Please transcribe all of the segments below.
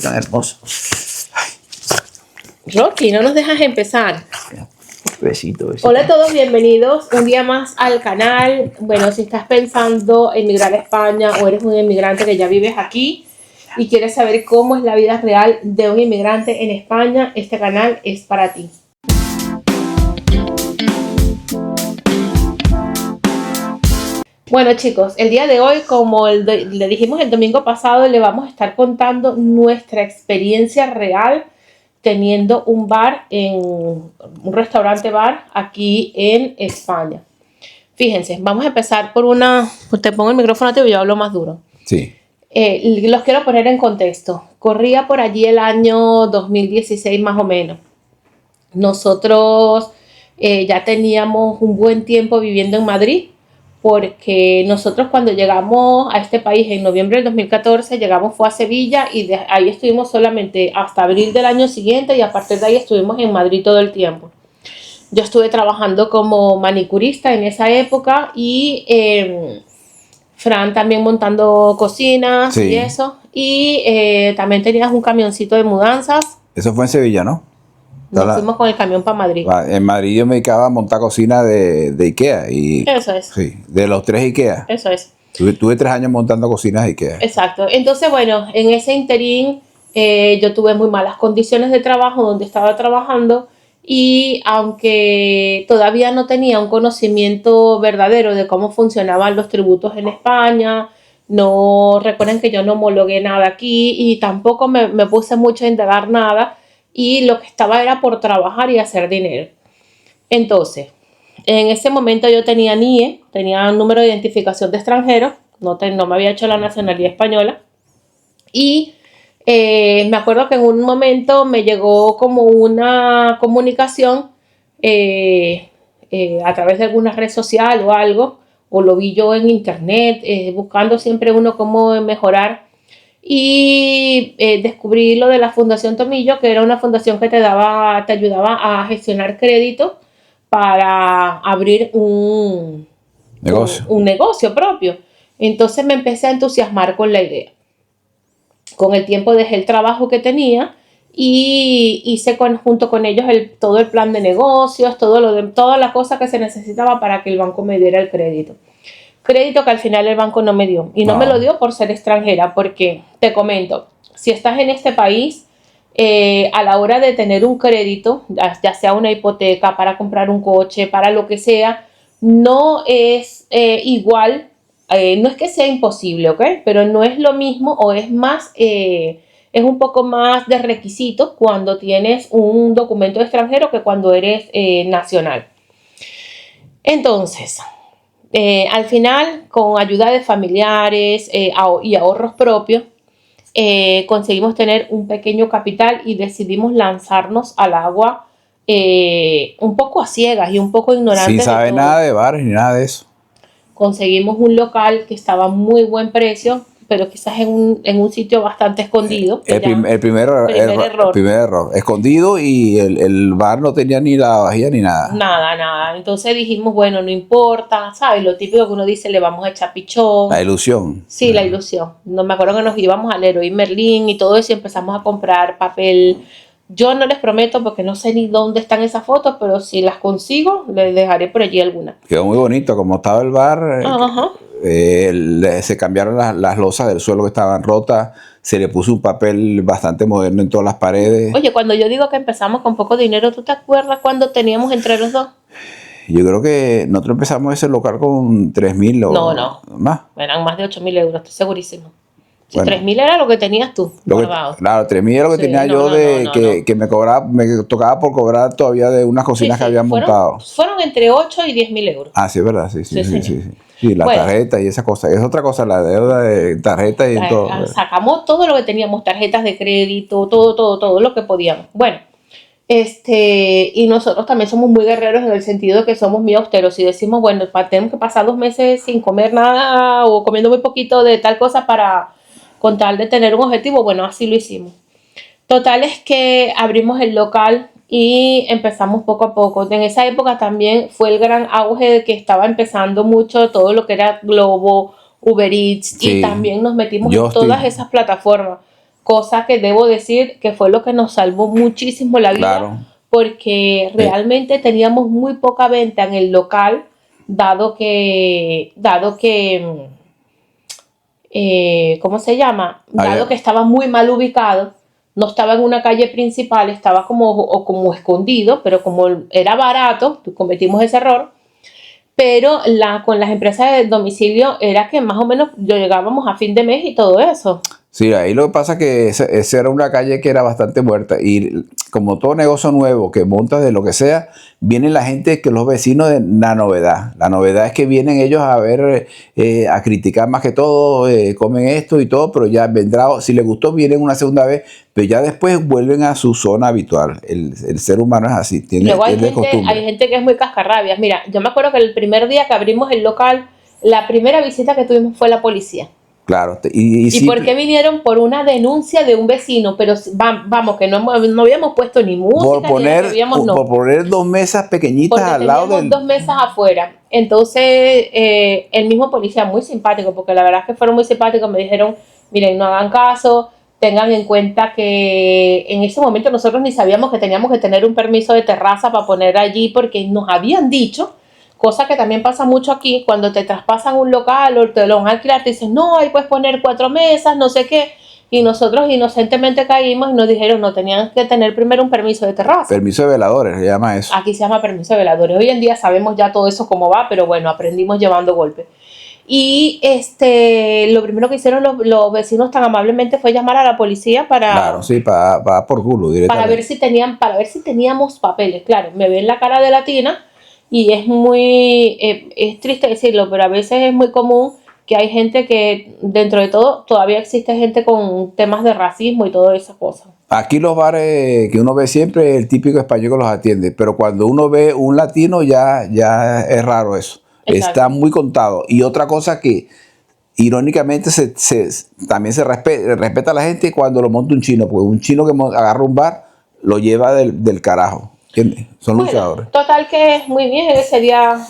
Tan hermoso. Rocky, no nos dejas empezar. Besito. Hola a todos, bienvenidos un día más al canal. Bueno, si estás pensando en emigrar a España o eres un inmigrante que ya vives aquí y quieres saber cómo es la vida real de un inmigrante en España, este canal es para ti. Bueno chicos, el día de hoy, como le dijimos el domingo pasado, le vamos a estar contando nuestra experiencia real teniendo un bar, un restaurante bar aquí en España. Fíjense, vamos a empezar por te pongo el micrófono a ti y yo hablo más duro. Sí. Los quiero poner en contexto. Corría por allí el año 2016 más o menos. Nosotros ya teníamos un buen tiempo viviendo en Madrid, porque nosotros cuando llegamos a este país en noviembre del 2014, llegamos fue a Sevilla y de ahí estuvimos solamente hasta abril del año siguiente y a partir de ahí estuvimos en Madrid todo el tiempo. Yo estuve trabajando como manicurista en esa época y Fran también montando cocinas, sí, y eso. Y también tenías un camioncito de mudanzas. Eso fue en Sevilla, ¿no? Nos fuimos con el camión para Madrid. En Madrid yo me dedicaba a montar cocina de Ikea. Eso es. Sí, de los 3 Ikea. Eso es. Tuve 3 años montando cocinas de Ikea. Exacto. Entonces, bueno, en ese interín yo tuve muy malas condiciones de trabajo donde estaba trabajando y aunque todavía no tenía un conocimiento verdadero de cómo funcionaban los tributos en España, recuerden que yo no homologué nada aquí y tampoco me puse mucho a indagar nada. Y lo que estaba era por trabajar y hacer dinero. Entonces, en ese momento yo tenía NIE, tenía un número de identificación de extranjero, no me había hecho la nacionalidad española. Y me acuerdo que en un momento me llegó como una comunicación a través de alguna red social o algo, o lo vi yo en internet, buscando siempre uno cómo mejorar. Y descubrí lo de la Fundación Tomillo, que era una fundación que te ayudaba a gestionar crédito para abrir un negocio propio. Entonces me empecé a entusiasmar con la idea. Con el tiempo dejé el trabajo que tenía y hice junto con ellos todo el plan de negocios, toda la cosa que se necesitaba para que el banco me diera el crédito. Crédito que al final el banco no me dio. Y no me lo dio por ser extranjera, porque te comento, si estás en este país, a la hora de tener un crédito, ya sea una hipoteca, para comprar un coche, para lo que sea, no es igual, no es que sea imposible, ¿ok? Pero no es lo mismo o es más, es un poco más de requisitos cuando tienes un documento extranjero que cuando eres nacional. Entonces, al final, con ayuda de familiares y ahorros propios, conseguimos tener un pequeño capital y decidimos lanzarnos al agua un poco a ciegas y un poco ignorantes. Sin saber nada de bares ni nada de eso. Conseguimos un local que estaba a muy buen precio, pero quizás en un sitio bastante escondido. El primer error. Escondido y el bar no tenía ni la vajilla ni nada. Nada. Entonces dijimos, bueno, no importa, ¿sabes? Lo típico que uno dice, le vamos a echar pichón. La ilusión. Sí, la ilusión. No me acuerdo que nos íbamos al Leroy Merlin y todo eso y empezamos a comprar papel. Yo no les prometo porque no sé ni dónde están esas fotos, pero si las consigo, les dejaré por allí algunas. Quedó muy bonito, como estaba el bar. Se cambiaron las losas del suelo que estaban rotas, se le puso un papel bastante moderno en todas las paredes. Oye, cuando yo digo que empezamos con poco dinero, ¿tú te acuerdas cuando teníamos entre los dos? Yo creo que nosotros empezamos ese local con 3.000 o no. más. Eran más de 8.000 euros, estoy segurísimo. Si bueno, 3.000 era lo que tenías tú. Claro, 3.000 era lo que tenía yo que me tocaba por cobrar todavía de unas cocinas que habían montado. Fueron entre 8 y 10.000 euros. Ah, sí, es verdad, sí, la tarjeta y esa cosa. Es otra cosa, la deuda de tarjeta y todo. Sacamos todo lo que teníamos, tarjetas de crédito, todo lo que podíamos. Bueno, y nosotros también somos muy guerreros en el sentido de que somos muy austeros. Si decimos, bueno, tenemos que pasar 2 meses sin comer nada o comiendo muy poquito de tal cosa con tal de tener un objetivo, bueno, así lo hicimos. Total es que abrimos el local y empezamos poco a poco. En esa época también fue el gran auge de que estaba empezando mucho todo lo que era Globo, Uber Eats, y también nos metimos en todas esas plataformas. cosa que debo decir que fue lo que nos salvó muchísimo la vida, Claro. porque realmente teníamos muy poca venta en el local, dado que ¿cómo se llama? Dado que estaba muy mal ubicado, no estaba en una calle principal, estaba como escondido, pero como era barato, cometimos ese error. Pero con las empresas de domicilio era que más o menos llegábamos a fin de mes y todo eso. Sí, ahí lo que pasa es que esa era una calle que era bastante muerta y como todo negocio nuevo que montas de lo que sea, viene la gente, que los vecinos de la novedad. La novedad es que vienen ellos a ver, a criticar más que todo, comen esto y todo, pero ya vendrá, si les gustó, vienen una segunda vez, pero ya después vuelven a su zona habitual. El ser humano es así, Luego hay gente que es muy cascarrabias. Mira, yo me acuerdo que el primer día que abrimos el local, la primera visita que tuvimos fue la policía. Claro. ¿Y sí, por qué vinieron? Por una denuncia de un vecino, pero vamos, que no habíamos puesto ni música, por poner 2 mesas pequeñitas al lado del... 2 mesas afuera. Entonces, el mismo policía, muy simpático, porque la verdad es que fueron muy simpáticos, me dijeron, miren, no hagan caso, tengan en cuenta que en ese momento nosotros ni sabíamos que teníamos que tener un permiso de terraza para poner allí, porque nos habían dicho, cosa que también pasa mucho aquí, cuando te traspasan un local o te lo van a alquilar, te dicen, no, ahí puedes poner 4 mesas, no sé qué, y nosotros inocentemente caímos y nos dijeron, no, tenían que tener primero un permiso de terraza. Permiso de veladores, se llama eso. Aquí se llama permiso de veladores. Hoy en día sabemos ya todo eso cómo va, pero bueno, aprendimos llevando golpes. Y lo primero que hicieron los vecinos tan amablemente fue llamar a la policía para... Claro, sí, para por culo directamente. Para ver si teníamos papeles. Claro, me ven la cara de latina y es triste decirlo, pero a veces es muy común que hay gente que, dentro de todo, todavía existe gente con temas de racismo y todas esas cosas. Aquí los bares que uno ve siempre, el típico español que los atiende, pero cuando uno ve un latino ya es raro eso. Exacto. Está muy contado. Y otra cosa que irónicamente también se respeta a la gente cuando lo monta un chino, porque un chino que agarra un bar lo lleva del carajo. ¿Entiendes? Son luchadores. Total que muy bien, ese día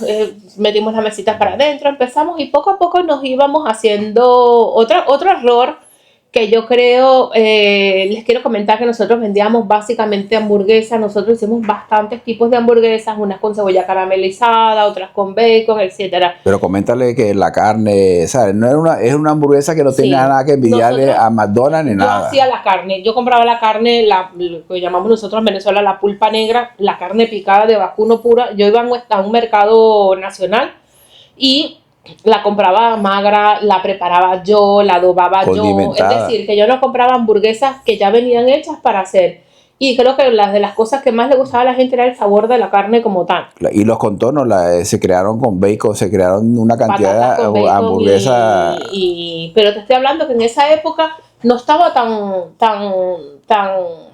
metimos las mesitas para adentro, empezamos y poco a poco nos íbamos haciendo otro error que yo creo, les quiero comentar que nosotros vendíamos básicamente hamburguesas, nosotros hicimos bastantes tipos de hamburguesas, unas con cebolla caramelizada, otras con bacon, etcétera. Pero coméntale que la carne, ¿sabes? Es una hamburguesa que no tenía nada que envidiarle a McDonald's ni nada. Yo hacía la carne, yo compraba la carne, lo que llamamos nosotros en Venezuela la pulpa negra, la carne picada de vacuno pura, yo iba a un mercado nacional y la compraba magra, la preparaba yo, la adobaba yo, es decir, que yo no compraba hamburguesas que ya venían hechas para hacer. Y creo que de las cosas que más le gustaba a la gente era el sabor de la carne como tal. Y los contornos se crearon con bacon, se crearon una cantidad de hamburguesas. Pero te estoy hablando que en esa época no estaba tan...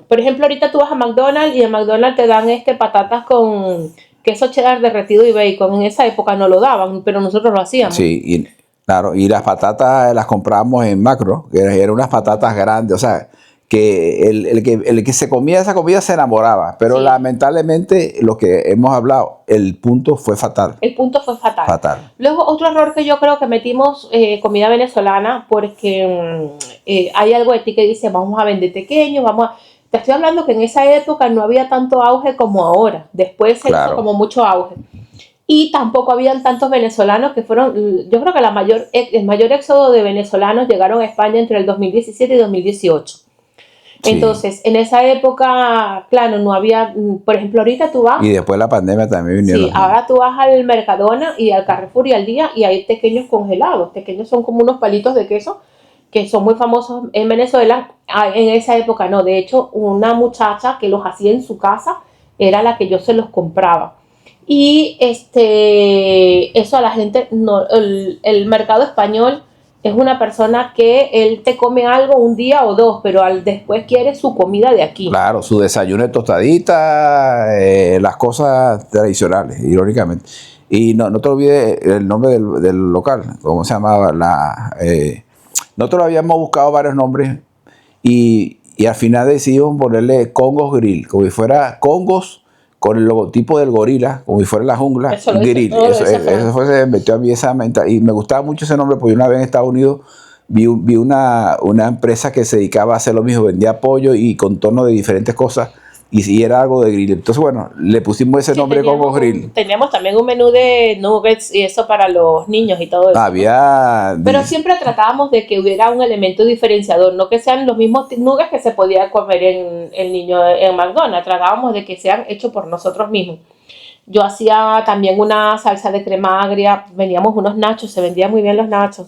Por ejemplo, ahorita tú vas a McDonald's y en McDonald's te dan patatas con queso cheddar derretido y bacon. En esa época no lo daban, pero nosotros lo hacíamos. Sí, claro, y las patatas las comprábamos en Macro, que eran unas patatas grandes, o sea, que el que se comía esa comida se enamoraba, pero sí, lamentablemente lo que hemos hablado, el punto fue fatal. El punto fue fatal. Luego, otro error que yo creo que metimos comida venezolana, porque hay algo de ti que dice, vamos a vender pequeño, Te estoy hablando que en esa época no había tanto auge como ahora. Después se hizo como mucho auge. Y tampoco habían tantos venezolanos que fueron... Yo creo que el mayor éxodo de venezolanos llegaron a España entre el 2017 y 2018. Sí. Entonces, en esa época, claro, no había... Por ejemplo, ahorita tú vas... Y después la pandemia también vinieron. Sí, ahora tú vas al Mercadona y al Carrefour y al Día y hay tequeños congelados. Tequeños son como unos palitos de queso que son muy famosos en Venezuela. En esa época no, de hecho una muchacha que los hacía en su casa era la que yo se los compraba. Y eso a la gente, no, el mercado español es una persona que él te come algo un día o dos, pero después quiere su comida de aquí. Claro, su desayuno de tostadita, las cosas tradicionales, irónicamente. Y no te olvides el nombre del local, ¿cómo se llamaba? Nosotros habíamos buscado varios nombres y al final decidimos ponerle Congos Grill, como si fuera Congos con el logotipo del gorila, como si fuera la jungla, Grill. Eso se metió a mí esa mentalidad y me gustaba mucho ese nombre porque una vez en Estados Unidos vi una empresa que se dedicaba a hacer lo mismo, vendía pollo y contorno de diferentes cosas, y era algo de grill. Entonces, bueno, le pusimos ese nombre Coco Grill. Teníamos también un menú de nuggets y eso para los niños y todo eso. Había... Pero siempre tratábamos de que hubiera un elemento diferenciador, no que sean los mismos nuggets que se podía comer en el niño en McDonald's. Tratábamos de que sean hechos por nosotros mismos. Yo hacía también una salsa de crema agria, vendíamos unos nachos, se vendían muy bien los nachos.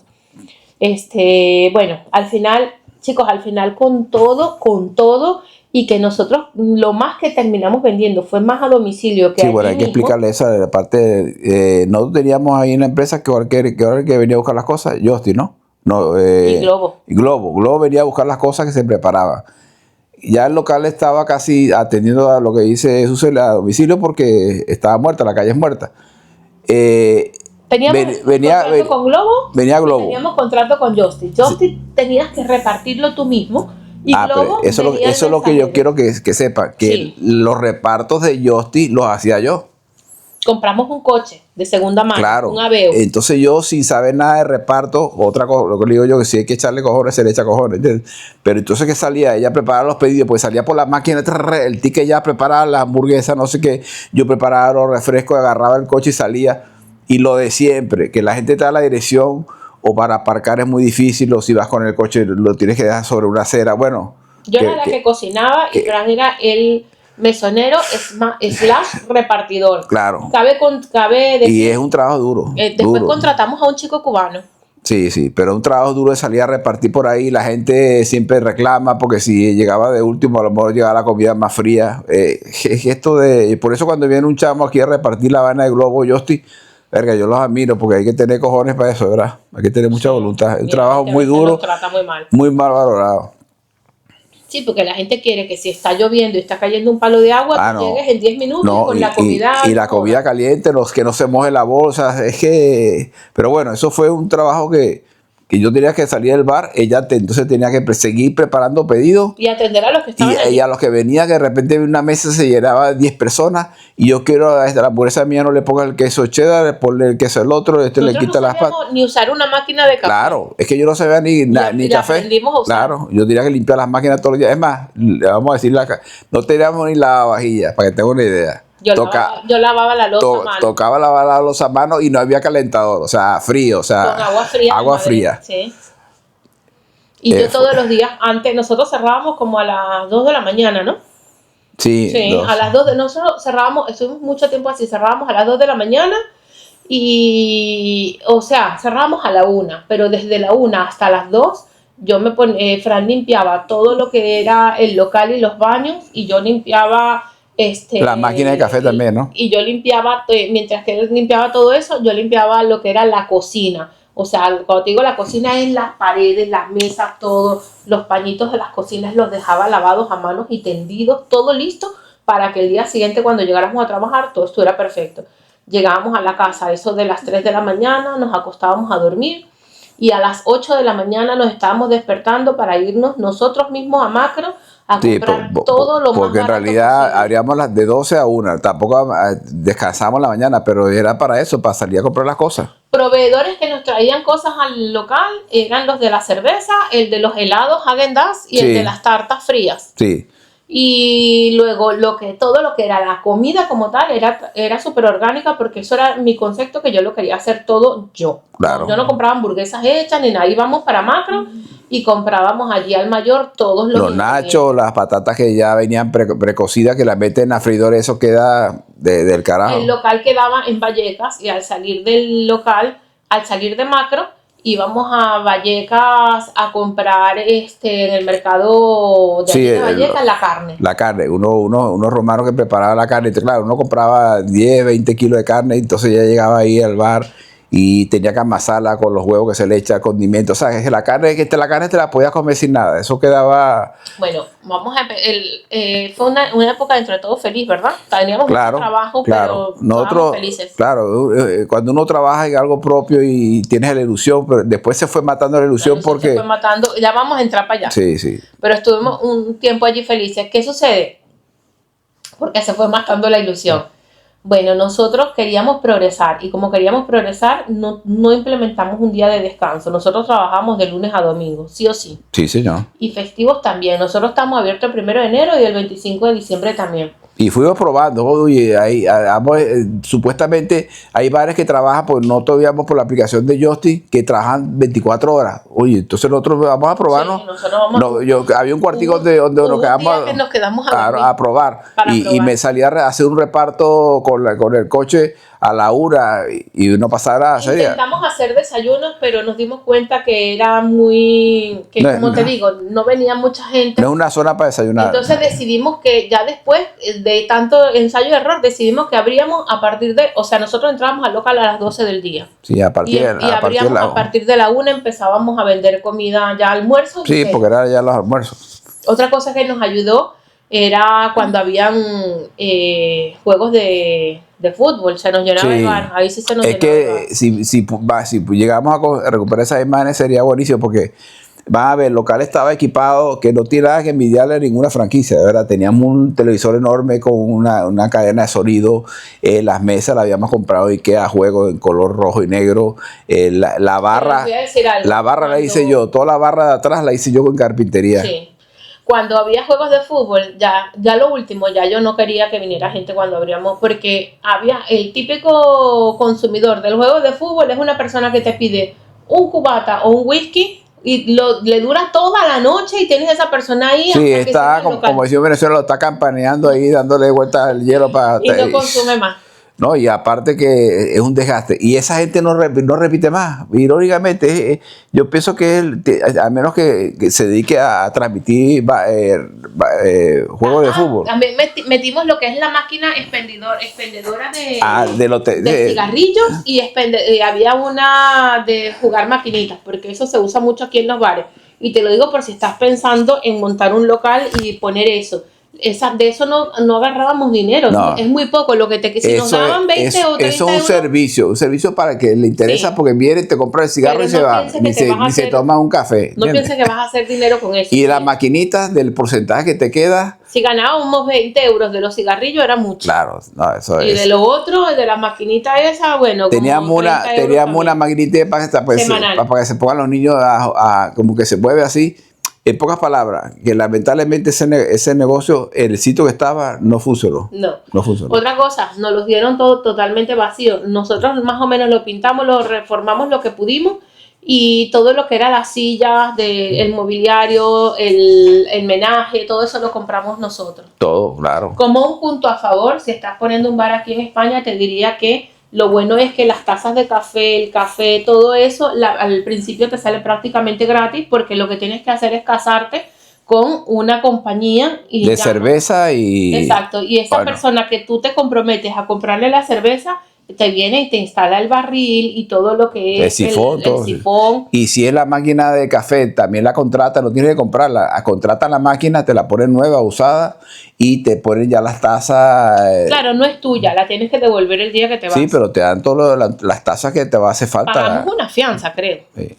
Bueno, al final, chicos, con todo, y que nosotros lo más que terminamos vendiendo fue más a domicilio que sí, bueno, hay que explicarle esa de la parte. Nosotros teníamos ahí en la empresa que ahora que venía a buscar las cosas, Justin, ¿no? Y Globo. Globo venía a buscar las cosas que se preparaban. Ya el local estaba casi atendiendo a lo que dice Jesús a domicilio porque estaba muerta, la calle es muerta. Teníamos contrato con Globo. Venía Globo. Teníamos contrato con Justin. Justin tenías que repartirlo tú mismo. Y Globo pero eso es lo que yo quiero que sepan, que sí, los repartos de Justin los hacía yo. Compramos un coche de segunda mano, claro, un Aveo. Entonces yo, sin saber nada de reparto, otra cosa, lo que le digo yo, que si hay que echarle cojones, se le echa cojones, ¿entiendes? Pero entonces que salía, ella preparaba los pedidos, pues salía por la máquina, el ticket ya preparaba la hamburguesa, no sé qué, yo preparaba los refrescos, agarraba el coche y salía. Y lo de siempre, que la gente te da la dirección, o para aparcar es muy difícil, o si vas con el coche lo tienes que dejar sobre una acera, bueno. Yo era la que cocinaba y Fran era el mesonero / repartidor. Claro. Y es un trabajo duro. Después contratamos a un chico cubano. Sí, pero es un trabajo duro de salir a repartir por ahí. La gente siempre reclama porque si llegaba de último, a lo mejor llegaba la comida más fría. Por eso cuando viene un chamo aquí a repartir la vaina de Globo, verga, yo los admiro porque hay que tener cojones para eso, ¿verdad? Hay que tener mucha voluntad. Es un trabajo muy duro, nos trata muy mal valorado. Sí, porque la gente quiere que si está lloviendo y está cayendo un palo de agua, tú llegues en 10 minutos con la comida. Y la comida caliente, que no se moje la bolsa. Pero bueno, eso fue un trabajo que yo tenía que salir del bar. Entonces tenía que seguir preparando pedidos. Y atender a los que estaban allí. Y a los que venían, que de repente una mesa se llenaba de 10 personas. Y yo quiero a la hamburguesa mía no le ponga el queso cheddar, ponle el queso al otro, le quita las patas. Ni usar una máquina de café. Claro, es que yo no sabía ni café. Claro, yo tenía que limpiar las máquinas todos los días. Es más, le vamos a decir, no teníamos ni lavavajillas, para que tengan una idea. Yo lavaba la loza a mano. Tocaba lavar la loza a mano y no había calentador, o sea, frío, o sea, con agua fría. Sí. Y yo todos los días, antes, nosotros cerrábamos como a las 2 de la mañana, ¿no? Sí, a las 2 nosotros cerrábamos, estuvimos mucho tiempo así, cerrábamos a las 2 de la mañana y, o sea, cerrábamos a la 1, pero desde la 1 hasta las 2, Fran limpiaba todo lo que era el local y los baños y yo limpiaba... la máquina de café también, ¿no? Y yo limpiaba, mientras que él limpiaba todo eso, yo limpiaba lo que era la cocina. O sea, cuando te digo la cocina es las paredes, las mesas, todo, los pañitos de las cocinas los dejaba lavados a manos y tendidos, todo listo para que el día siguiente cuando llegáramos a trabajar todo estuviera perfecto. Llegábamos a la casa, eso de las 3 de la mañana, nos acostábamos a dormir y a las 8 de la mañana nos estábamos despertando para irnos nosotros mismos a Macro a comprar todo lo más porque en realidad abríamos las de 12 a 1, tampoco descansamos la mañana, pero era para eso, para salir a comprar las cosas. Proveedores que nos traían cosas al local eran los de la cerveza, el de los helados Häagen-Dazs y el de las tartas frías. Sí. Y luego todo lo que era la comida como tal era súper orgánica porque eso era mi concepto, que yo lo quería hacer todo yo. Claro. Yo no compraba hamburguesas hechas ni nada, íbamos para Macro y comprábamos allí al mayor todos los nachos, las patatas que ya venían precocidas, que las meten en la freidora, eso queda del carajo. El local quedaba en Vallecas y al salir de Macro, íbamos a Vallecas a comprar en el mercado de Vallecas la carne. La carne, unos romanos que preparaban la carne. Claro, uno compraba 10, 20 kilos de carne, entonces ya llegaba ahí al bar y tenía que amasarla con los huevos que se le echa, condimentos. O sea, que la carne te la podías comer sin nada. Eso quedaba... Bueno, fue una época dentro de todo feliz, ¿verdad? Teníamos mucho trabajo, pero estábamos felices. Claro, cuando uno trabaja en algo propio y tienes la ilusión, pero después se fue matando la ilusión porque... Se fue matando, ya vamos a entrar para allá. Sí. Pero estuvimos un tiempo allí felices. ¿Qué sucede? Porque se fue matando la ilusión. Bueno, nosotros queríamos progresar y como queríamos progresar, no implementamos un día de descanso. Nosotros trabajamos de lunes a domingo, sí o sí. Sí, señor. Y festivos también. Nosotros estamos abiertos el 1 de enero y el 25 de diciembre también. Y fuimos probando, oye, supuestamente hay bares que trabajan, pues no todavía por la aplicación de Justin, que trabajan 24 horas. Oye, entonces nosotros vamos a probarnos. Sí, nosotros vamos Había un cuartico donde hubo nos un quedamos día que nos quedamos a probar. para Y probar. me salía a hacer un reparto con el coche a la una y no pasara sería. Intentamos hacer desayunos, pero nos dimos cuenta que era muy, que No, como te digo, no venía mucha gente. No es una zona para desayunar. Entonces decidimos que ya después de tanto ensayo y error, decidimos que abríamos a partir de, o sea, nosotros entrábamos al local a las 12 del día. Sí, a partir de abríamos a partir de la 1, empezábamos a vender comida ya almuerzo. Sí, porque era ya los almuerzos. Otra cosa que nos ayudó era cuando habían juegos de fútbol, se nos llenaba el bar, ahí sí se nos llenaba el bar. Es que si llegamos a recuperar esas imágenes sería buenísimo porque van a ver, el local estaba equipado que no tiene nada que envidiarle a ninguna franquicia, de verdad. Teníamos un televisor enorme con una cadena de sonido, las mesas las habíamos comprado IKEA a juego en color rojo y negro, la barra, la hice yo, toda la barra de atrás la hice yo con carpintería. Sí. Cuando había juegos de fútbol, ya lo último, ya yo no quería que viniera gente cuando abríamos, porque había el típico consumidor del juego de fútbol, es una persona que te pide un cubata o un whisky y le dura toda la noche y tienes a esa persona ahí. Sí, está como decía Venezuela, lo está campaneando ahí, dándole vueltas al hielo para... Y no consume más. No, y aparte que es un desgaste. Y esa gente no repite más. Irónicamente, yo pienso que a menos que se dedique a transmitir juegos de fútbol. También metimos lo que es la máquina expendedora de de cigarrillos y había una de jugar maquinitas, porque eso se usa mucho aquí en los bares. Y te lo digo por si estás pensando en montar un local y poner eso. De eso no agarrábamos dinero, no. Es muy poco lo que si nos daban 20 o 30 eso es un servicio para que le interesa, sí. Porque viene, te compra el cigarro y se va, ni se toma un café. No pienses que vas a hacer dinero con eso. Y ¿sí? Las maquinitas del porcentaje que te queda. Si ganábamos 20 euros de los cigarrillos era mucho. Claro, no, eso es. Y de lo otro, de la maquinita esa, bueno, teníamos una maquinita para que se pongan los niños como que se mueve así. En pocas palabras, que lamentablemente ese negocio, el sitio que estaba, no funcionó. No funcionó. Otra cosa, nos los dieron todo totalmente vacío. Nosotros más o menos lo pintamos, lo reformamos lo que pudimos y todo lo que era las sillas, el mobiliario, el menaje, todo eso lo compramos nosotros. Todo, claro. Como un punto a favor, si estás poniendo un bar aquí en España, te diría que lo bueno es que las tazas de café, el café, todo eso, al principio te sale prácticamente gratis porque lo que tienes que hacer es casarte con una compañía de cerveza y... Exacto, y esa persona que tú te comprometes a comprarle la cerveza, te viene y te instala el barril y todo lo que es el sifón. Y si es la máquina de café, también la contrata, no tienes que comprarla, contrata la máquina, te la ponen nueva, usada y te ponen ya las tazas. Claro, no es tuya, la tienes que devolver el día que te vas. Sí, pero te dan todas las tazas que te va a hacer falta. Pagamos una fianza, creo. Sí.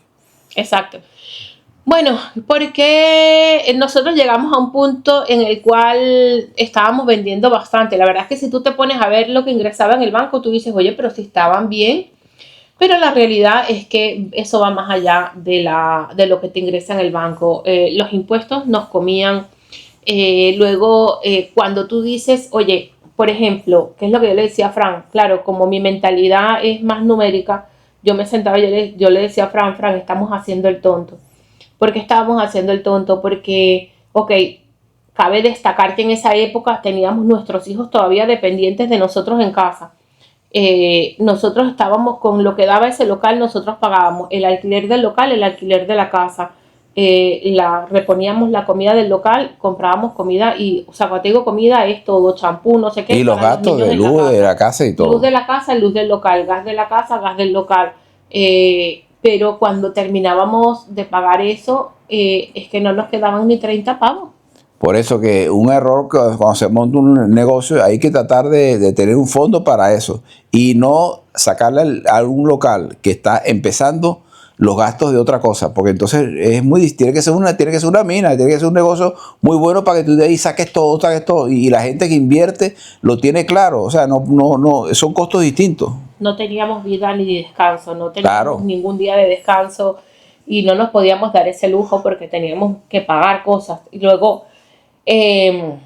Exacto. Bueno, porque nosotros llegamos a un punto en el cual estábamos vendiendo bastante. La verdad es que si tú te pones a ver lo que ingresaba en el banco, tú dices, oye, pero si estaban bien. Pero la realidad es que eso va más allá de lo que te ingresa en el banco. Los impuestos nos comían. Luego, cuando tú dices, oye, por ejemplo, ¿qué es lo que yo le decía a Fran? Claro, como mi mentalidad es más numérica, yo me sentaba y yo le decía a Fran, estamos haciendo el tonto. ¿Por qué estábamos haciendo el tonto? Porque, cabe destacar que en esa época teníamos nuestros hijos todavía dependientes de nosotros en casa. Nosotros estábamos con lo que daba ese local, nosotros pagábamos el alquiler del local, el alquiler de la casa, reponíamos la comida del local, comprábamos comida y, o sea, cuando te digo comida es todo, champú, no sé qué. Y los gastos de luz de la casa y todo. Luz de la casa, luz del local, gas de la casa, gas del local. Pero cuando terminábamos de pagar eso, es que no nos quedaban ni 30 pavos. Por eso que un error que cuando se monta un negocio hay que tratar de tener un fondo para eso y no sacarle a un local que está empezando los gastos de otra cosa, porque entonces tiene que ser una mina, tiene que ser un negocio muy bueno para que tú de ahí saques todo, y la gente que invierte lo tiene claro, o sea, no, son costos distintos. No teníamos vida ni descanso, no teníamos Claro. ningún día de descanso y no nos podíamos dar ese lujo porque teníamos que pagar cosas. Y luego, ¿qué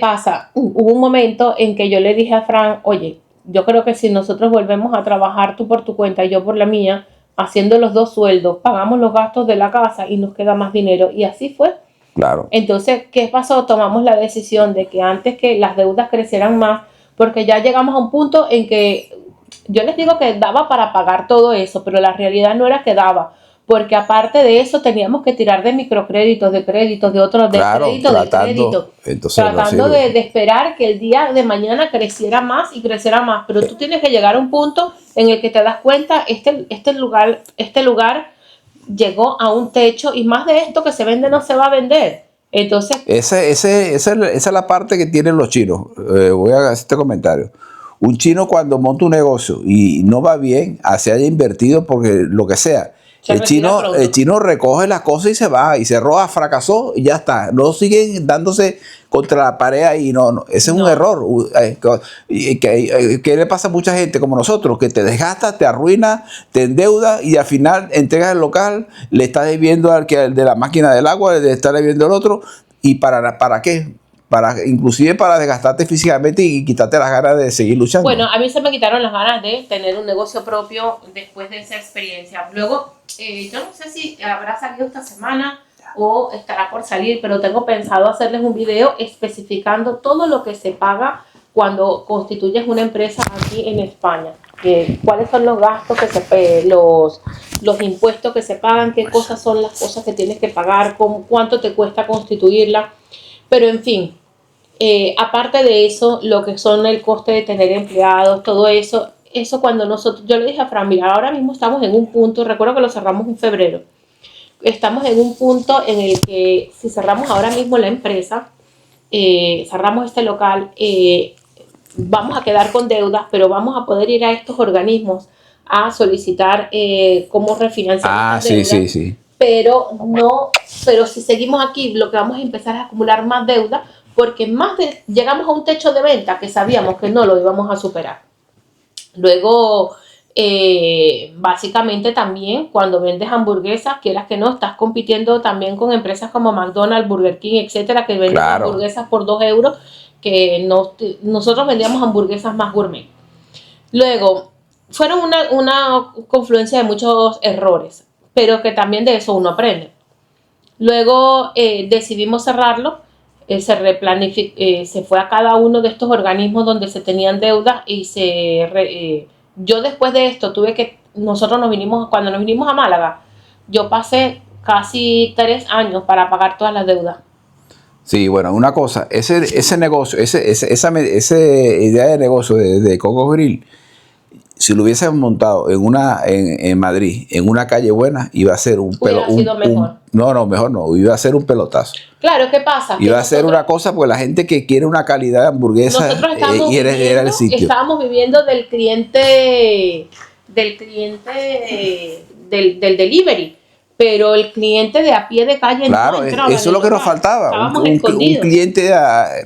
pasa? Hubo un momento en que yo le dije a Fran, oye, yo creo que si nosotros volvemos a trabajar tú por tu cuenta y yo por la mía, haciendo los dos sueldos, pagamos los gastos de la casa y nos queda más dinero. Y así fue. Claro. Entonces, ¿qué pasó? Tomamos la decisión de que antes que las deudas crecieran más, porque ya llegamos a un punto en que yo les digo que daba para pagar todo eso, pero la realidad no era que daba, porque aparte de eso teníamos que tirar de microcréditos, de créditos, de otros, de Claro, crédito, de crédito, entonces no tratando sirve. de esperar que el día de mañana creciera más y creciera más, pero tú tienes que llegar a un punto en el que te das cuenta, este lugar llegó a un techo y más de esto que se vende no se va a vender. Entonces, Esa es la parte que tienen los chinos. Voy a hacer este comentario. Un chino cuando monta un negocio y no va bien, se haya invertido porque lo que sea, Se retira pronto. el chino recoge las cosas y se va, y se roba, fracasó y ya está. No siguen dándose contra la pared ahí, no. Ese es un No. error. ¿Qué le pasa a mucha gente como nosotros? Que te desgastas, te arruinas, te endeudas y al final entregas el local, le estás debiendo al de la máquina del agua, le estás debiendo al otro. ¿Y para qué? Inclusive para desgastarte físicamente y quitarte las ganas de seguir luchando. Bueno, a mí se me quitaron las ganas de tener un negocio propio después de esa experiencia. Luego, yo no sé si habrá salido esta semana o estará por salir, pero tengo pensado hacerles un video especificando todo lo que se paga cuando constituyes una empresa aquí en España. Cuáles son los gastos los impuestos que se pagan, qué cosas son las cosas que tienes que pagar, cuánto te cuesta constituirla. Pero en fin, aparte de eso, lo que son el coste de tener empleados, todo eso cuando yo le dije a Fran, mira, ahora mismo estamos en un punto, recuerdo que lo cerramos en febrero, estamos en un punto en el que si cerramos ahora mismo la empresa, cerramos este local, vamos a quedar con deudas, pero vamos a poder ir a estos organismos a solicitar cómo refinanciar estas deudas. Sí. Pero si seguimos aquí, lo que vamos a empezar es a acumular más deuda, porque llegamos a un techo de venta que sabíamos que no lo íbamos a superar. Luego, básicamente también cuando vendes hamburguesas, quieras que no, estás compitiendo también con empresas como McDonald's, Burger King, etcétera, que venden Claro. hamburguesas por 2 euros, que nosotros vendíamos hamburguesas más gourmet. Luego, fueron una confluencia de muchos errores, pero que también de eso uno aprende. Luego decidimos cerrarlo, se fue a cada uno de estos organismos donde se tenían deudas y yo después de esto cuando nos vinimos a Málaga, yo pasé casi 3 años para pagar todas las deudas. Sí, bueno, una cosa, ese negocio, esa idea de negocio de Coco Grill, si lo hubiesen montado en Madrid, en una calle buena, iba a ser mejor. Mejor no, iba a ser un pelotazo. Claro, ¿qué pasa? Iba a ser una cosa, porque la gente que quiere una calidad de hamburguesa era el sitio. Estábamos viviendo del cliente del delivery, pero el cliente de a pie de calle claro, no entraba. eso es lo que nos faltaba. Un cliente,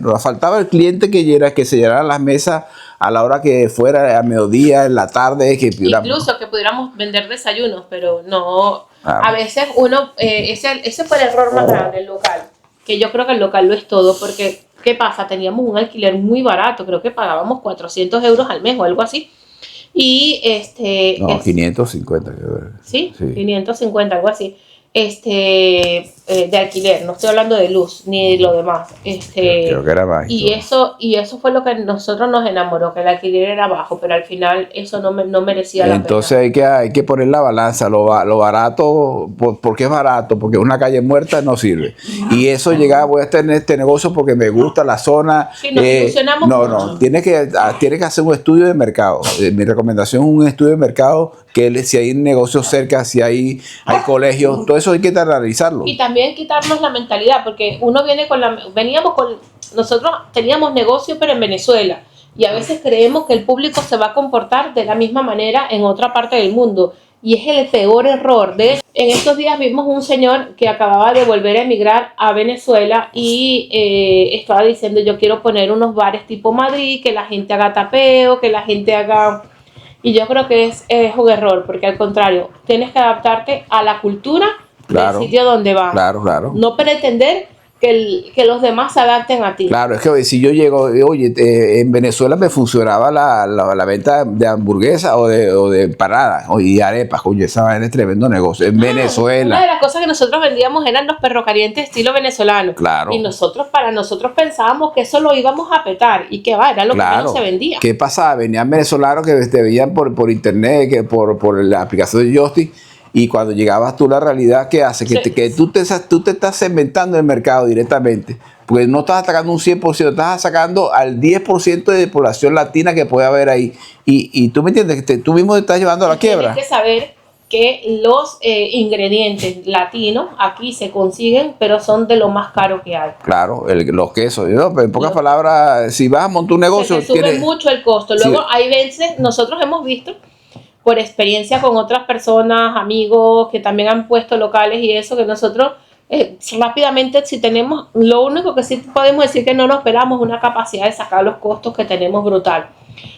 nos faltaba el cliente que se llenara las mesas a la hora que fuera, a mediodía, en la tarde. Incluso que pudiéramos vender desayunos, pero no. A veces ese fue el error más grande, el local. Que yo creo que el local lo es todo, porque ¿qué pasa? Teníamos un alquiler muy barato, creo que pagábamos 400 euros al mes o algo así. Y 550. ¿Sí? 550, algo así. De alquiler, no estoy hablando de luz ni de lo demás. Creo que era más. Y eso fue lo que nosotros nos enamoró, que el alquiler era bajo, pero al final eso no merecía la pena. Entonces hay que poner la balanza, lo barato, porque es barato, porque una calle muerta no sirve. Y eso voy a tener este negocio porque me gusta la zona. Sí, nos ilusionamos mucho. Tienes que hacer un estudio de mercado. Mi recomendación es un estudio de mercado, si hay negocios cerca, si hay colegios, todo eso hay que analizarlo. Y también quitarnos la mentalidad, porque nosotros teníamos negocio pero en Venezuela, y a veces creemos que el público se va a comportar de la misma manera en otra parte del mundo, y es el peor error. De hecho, en estos días vimos un señor que acababa de volver a emigrar a Venezuela y estaba diciendo: yo quiero poner unos bares tipo Madrid, que la gente haga tapeo, que la gente haga... Y yo creo que es un error, porque al contrario, tienes que adaptarte a la cultura Claro, del sitio donde vas. claro, claro. No pretender que los demás se adapten a ti. Claro, es que si yo llego, oye, en Venezuela me funcionaba la venta de hamburguesas o de empanadas y arepas, oye, esa vaina es tremendo negocio. En Una de Venezuela, las cosas que nosotros vendíamos eran los perros calientes estilo venezolano. claro. Y para nosotros pensábamos que eso lo íbamos a petar. Y que va, era lo que Claro. menos se vendía. ¿Qué pasaba? Venían venezolanos que te veían por internet, que por la aplicación de Justin, y cuando llegabas tú, la realidad que hace, Sí. que tú te estás segmentando el mercado directamente, porque no estás atacando un 100%, estás sacando al 10% de población latina que puede haber ahí. Y tú me entiendes, que tú mismo te estás llevando a la quiebra. Tienes que saber que los ingredientes latinos aquí se consiguen, pero son de lo más caro que hay. Claro, los quesos. ¿No? Pero en pocas palabras, si vas a montar un negocio, Se te sube mucho el costo. Luego Sí. hay veces, nosotros hemos visto por experiencia con otras personas, amigos que también han puesto locales y eso, que nosotros rápidamente, si tenemos, lo único que sí podemos decir que no nos esperamos una capacidad de sacar los costos que tenemos brutal,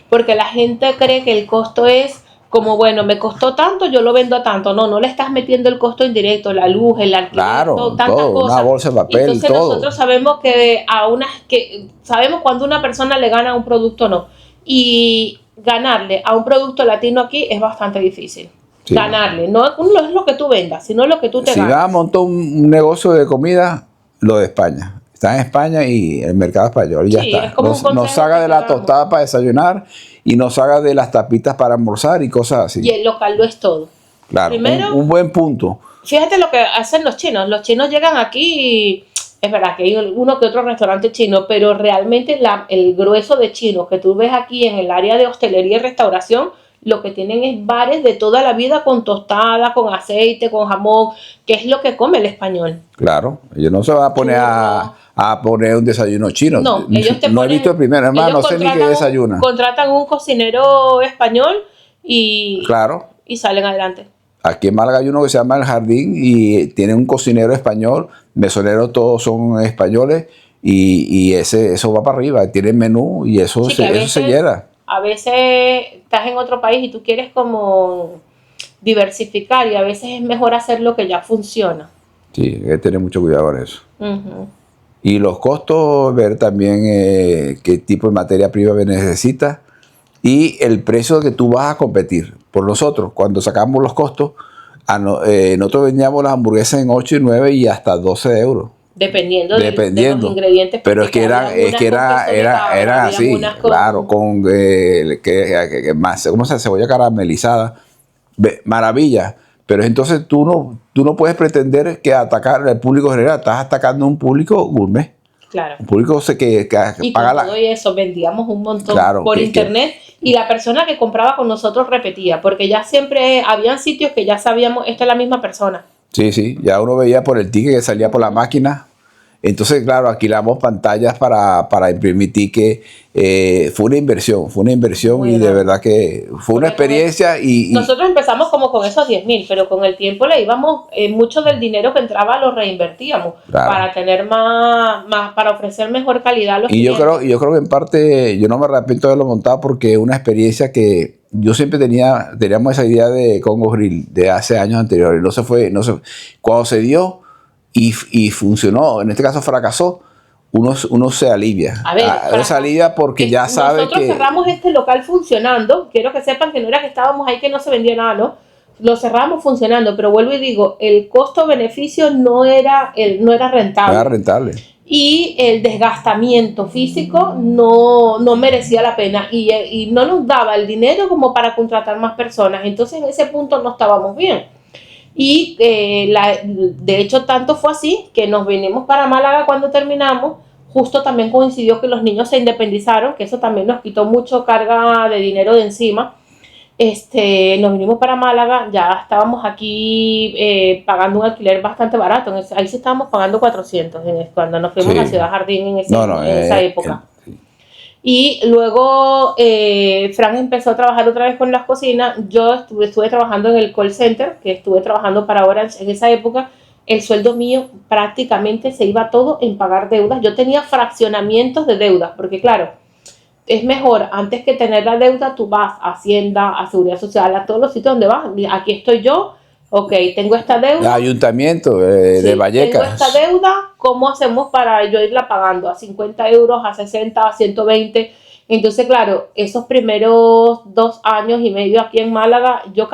porque la gente cree que el costo es como, bueno, me costó tanto, yo lo vendo a tanto. No le estás metiendo el costo indirecto, la luz, el alquiler, Claro, tantas todo, cosas. una bolsa de papel, entonces todo. nosotros sabemos que sabemos cuando una persona le gana a un producto o no, y ganarle a un producto latino aquí es bastante difícil. Sí. Ganarle, no es lo que tú vendas, sino lo que tú te Si ganas. vas a montar un negocio de comida, lo de España. Está en España y el mercado español, y ya Sí, está. es como un consejo Nos haga que de la te damos. tostada para desayunar y nos haga de las tapitas para almorzar y cosas así. Y el local lo es todo. Claro, Primero, un buen punto. fíjate lo que hacen los chinos. Los chinos llegan aquí y es verdad que hay uno que otro restaurante chino, pero realmente el grueso de chinos que tú ves aquí en el área de hostelería y restauración, lo que tienen es bares de toda la vida con tostada, con aceite, con jamón, que es lo que come el español. Claro, ellos no se van a poner a poner un desayuno chino. No, ellos te No ponen, he visto el primero, hermano, no sé ni qué desayuna. Contratan un cocinero español y Claro. Y salen adelante. Aquí en Málaga hay uno que se llama El Jardín y tiene un cocinero español, mesoneros todos son españoles y eso va para arriba, tiene menú y eso, Sí, eso se llena. A veces estás en otro país y tú quieres como diversificar y a veces es mejor hacer lo que ya funciona. Sí, hay que tener mucho cuidado con eso. Uh-huh. Y los costos, ver también qué tipo de materia prima necesitas y el precio que tú vas a competir. Por nosotros, cuando sacamos los costos, nosotros vendíamos las hamburguesas en 8 y 9 y hasta 12 euros. Dependiendo de los ingredientes. Pero es que era así, claro, con más, ¿cómo se llama? Cebolla caramelizada, maravilla. Pero entonces tú no puedes pretender que atacar al público general, estás atacando a un público gourmet. Claro. Un público que y paga con todo eso vendíamos un montón claro, por internet y la persona que compraba con nosotros repetía, porque ya siempre habían sitios que ya sabíamos, esta es la misma persona. Sí, ya uno veía por el ticket que salía por la máquina. Entonces, claro, alquilamos pantallas para imprimir ticket. Fue una inversión Muy y de grande. verdad que fue una experiencia. Nosotros empezamos como con esos 10.000, pero con el tiempo le íbamos, mucho del dinero que entraba lo reinvertíamos para tener más, para ofrecer mejor calidad a los clientes. Yo creo que en parte yo no me arrepiento de haberlo montado porque es una experiencia que yo siempre teníamos esa idea de Congo Grill de hace años anteriores. Cuando se dio y funcionó, en este caso fracasó, uno se alivia. A ver, uno se alivia porque ya sabe que... Nosotros cerramos este local funcionando. Quiero que sepan que no era que estábamos ahí que no se vendía nada, ¿no? Lo cerramos funcionando, pero vuelvo y digo, el costo-beneficio no era rentable. Era rentable. Y el desgastamiento físico no merecía la pena y no nos daba el dinero como para contratar más personas. Entonces en ese punto no estábamos bien. Y de hecho tanto fue así que nos vinimos para Málaga cuando terminamos. Justo también coincidió que los niños se independizaron, que eso también nos quitó mucho carga de dinero de encima. Nos vinimos para Málaga, ya estábamos aquí pagando un alquiler bastante barato. Ahí sí estábamos pagando 400 cuando nos fuimos a Ciudad Jardín en esa época. Y luego Frank empezó a trabajar otra vez con las cocinas. Yo estuve trabajando en el call center, que estuve trabajando para Orange en esa época. El sueldo mío prácticamente se iba todo en pagar deudas. Yo tenía fraccionamientos de deudas, porque claro, es mejor, antes que tener la deuda, tú vas a Hacienda, a Seguridad Social, a todos los sitios donde vas. Aquí estoy yo, ok, tengo esta deuda. Ayuntamiento Sí, de Vallecas. tengo esta deuda, ¿cómo hacemos para yo irla pagando? A 50 euros, a 60, a 120. Entonces, claro, esos primeros 2 años y medio aquí en Málaga, yo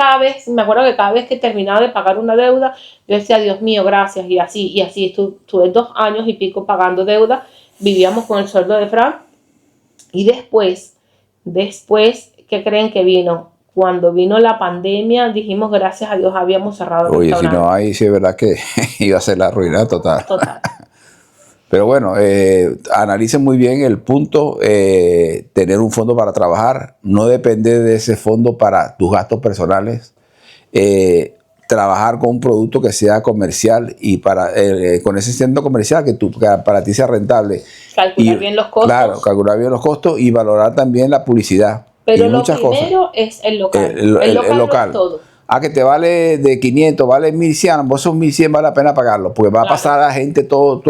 me acuerdo que cada vez que terminaba de pagar una deuda, yo decía, Dios mío, gracias, y así, estuve 2 años y pico pagando deuda, vivíamos con el sueldo de Frank, y después, ¿qué creen que vino? Cuando vino la pandemia, dijimos, gracias a Dios, habíamos cerrado el Oye, si restaurante. no, ahí sí es verdad que iba a ser la ruina total. Total. Pero bueno, analicen muy bien el punto, tener un fondo para trabajar, no depender de ese fondo para tus gastos personales, trabajar con un producto que sea comercial y con ese siendo comercial que para ti sea rentable. Calcular bien los costos. Claro, calcular bien los costos y valorar también la publicidad. Pero y lo muchas primero cosas. es el local. El Lo local. es todo. Que te vale de 500, vale 1100, vos son 1100, vale la pena pagarlo, porque va a pasar a la gente todo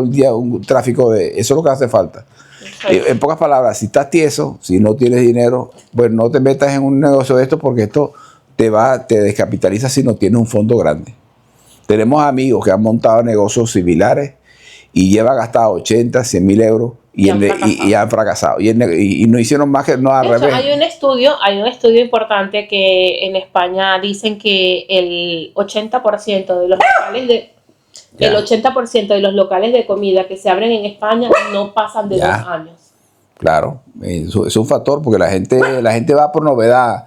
el día un tráfico de... Eso es lo que hace falta. En pocas palabras, si estás tieso, si no tienes dinero, pues no te metas en un negocio de esto, porque esto te descapitaliza si no tienes un fondo grande. Tenemos amigos que han montado negocios similares y llevan gastado 80, 100 mil euros y han fracasado. Y no hicieron más que no al De hecho, revés. hay un estudio importante que en España dicen que el 80% de los locales el 80% de los locales de comida que se abren en España no pasan de 2 años. Claro, eso es un factor porque la gente va por novedad.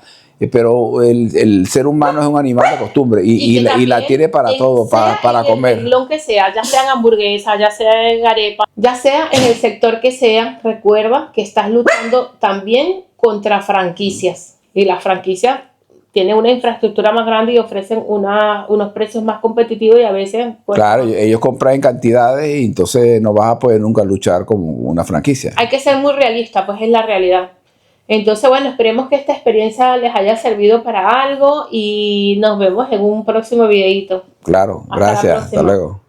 Pero el ser humano es un animal de costumbre y la tiene para todo, para comer. El que sea, ya sea en hamburguesa, ya sea en arepa, ya sea en el sector que sea, recuerda que estás luchando también contra franquicias. Y las franquicias tienen una infraestructura más grande y ofrecen unos precios más competitivos y a veces... Pues, claro, ellos compran en cantidades y entonces no vas a poder nunca luchar con una franquicia. Hay que ser muy realista, pues es la realidad. Entonces, bueno, esperemos que esta experiencia les haya servido para algo y nos vemos en un próximo videito. Claro, gracias. Hasta luego.